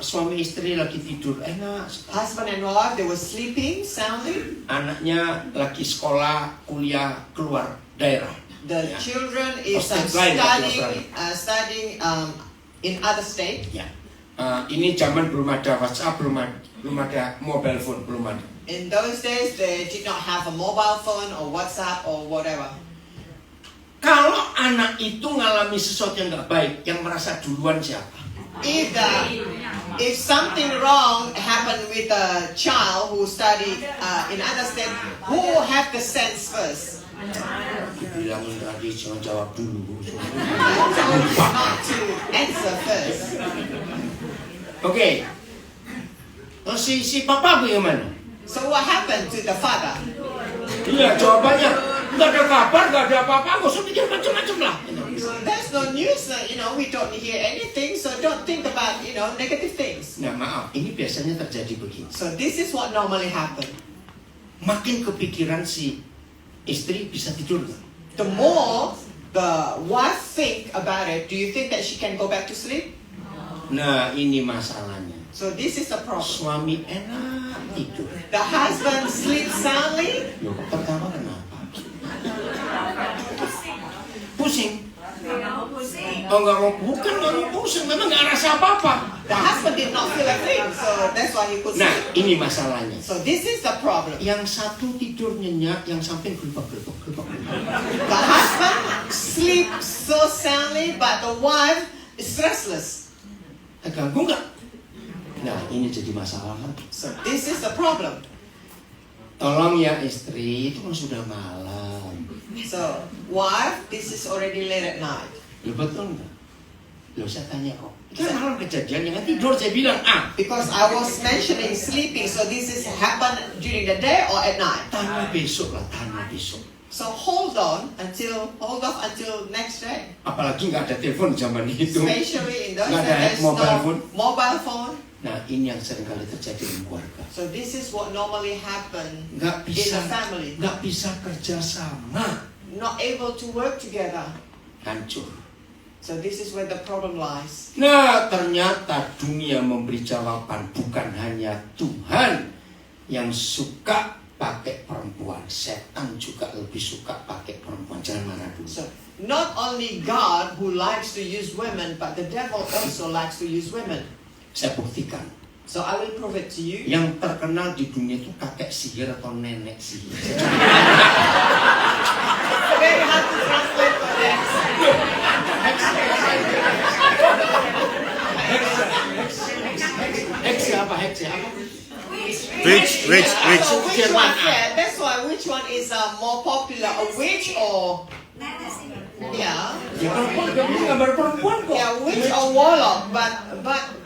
Suami istri lagi tidur enak. Husband and wife, they were sleeping soundly. Anaknya lagi sekolah, kuliah, keluar daerah. The children is State lain, studying in other state. Ya. Ini zaman belum ada WhatsApp, belum ada mobile phone, belum ada. In those days, they did not have a mobile phone or WhatsApp or whatever. Kalau anak itu ngalami sesuatu yang nggak baik, yang merasa duluan siapa? if something wrong happened with a child who studied in other state, who have the sense first? Bilangin tadi jangan jawab dulu. Not to answer first. Oke. Terus si papa bagaimana? So what happened to the father? Iya, jawabannya nggak ada kabar, nggak ada apa-apa, nggak usah pikir macam-macam lah. There's no news, we don't hear anything, so don't think about, negative things. Nah maaf, ini biasanya terjadi begini. So this is what normally happen. Makin kepikiran si istri bisa tidur nggak? The more the wife think about it, do you think that she can go back to sleep? Nah ini masalahnya. So this is the problem. Suami enak tidur. The husband sleeps soundly. Loh, pertama kenapa? Pusing. Oh nggak mau, bukan nggak mau pusing, memang nggak rasa apa-apa. The husband did not feel a thing, so that's why he could Nah sleep. ini masalahnya. So this is the problem. Yang satu tidur nyenyak, yang samping gelbak. The husband sleeps so soundly, but the wife is restless. Ganggu nggak? Nah ini jadi masalah kan. So this is the problem. Tolong ya istri, itu kan sudah malam. So wife, this is already late at night. Loh betul nggak? Loh saya tanya kok. Kan malam kejadian yang tidur saya bilang Because I was mentioning sleeping, so this is happen during the day or at night. tanya besok lah, tanya besok. So hold off until next day. Apalagi nggak ada telepon zaman itu. Especially in those Nggak ada days, mobile phone. mobile phone. Nah ini yang seringkali terjadi di keluarga. So this is what normally happen Nggak in bisa, the family. nggak bisa kerja sama. Not able to work together. Hancur. So this is where the problem lies. Nah ternyata dunia memberi jawaban, bukan hanya Tuhan yang suka pakai perempuan, setan juga lebih suka pakai perempuan. Jangan marah dulu. So not only God who likes to use women, but the devil also likes to use women. Saya buktikan. So I will prove it to you. Yang terkenal di dunia itu kakek sihir atau nenek sihir. Very hard to translate for that. Hex apa? Witch. So which one? Jerman. That's why. Which one is more popular? A witch or yeah? Ya perempuan, dia punya gambar perempuan kok. Yeah, witch or warlock. But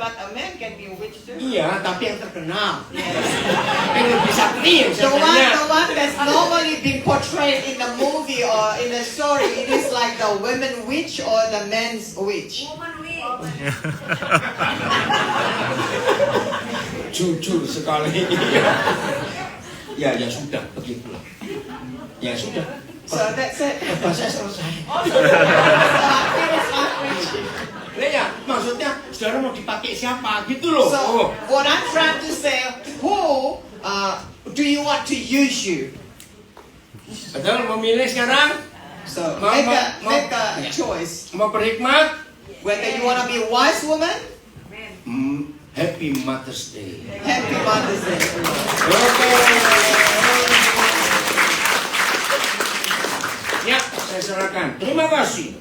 a man can be a witch too. Iya, tapi yang terkenal. Yang lebih sakti yang The sebenarnya. one that's normally been portrayed in the movie or in the story, it is like the women witch or the men's witch. Jujur sekali. Ya sudah, begitulah. Ya sudah. So that's it. Bahasa selesai. So I finished my preaching. Nah, ya, maksudnya saudara mau dipakai siapa gitu loh. So what I'm trying to say, who do you want to use you? Padahal memilih sekarang. So Mau- make a ya. choice. Mau berhikmat. Whether you want to be a wise woman, Happy Mother's Day. happy Mother's Day. Oke. Ya, saya serahkan. Terima kasih.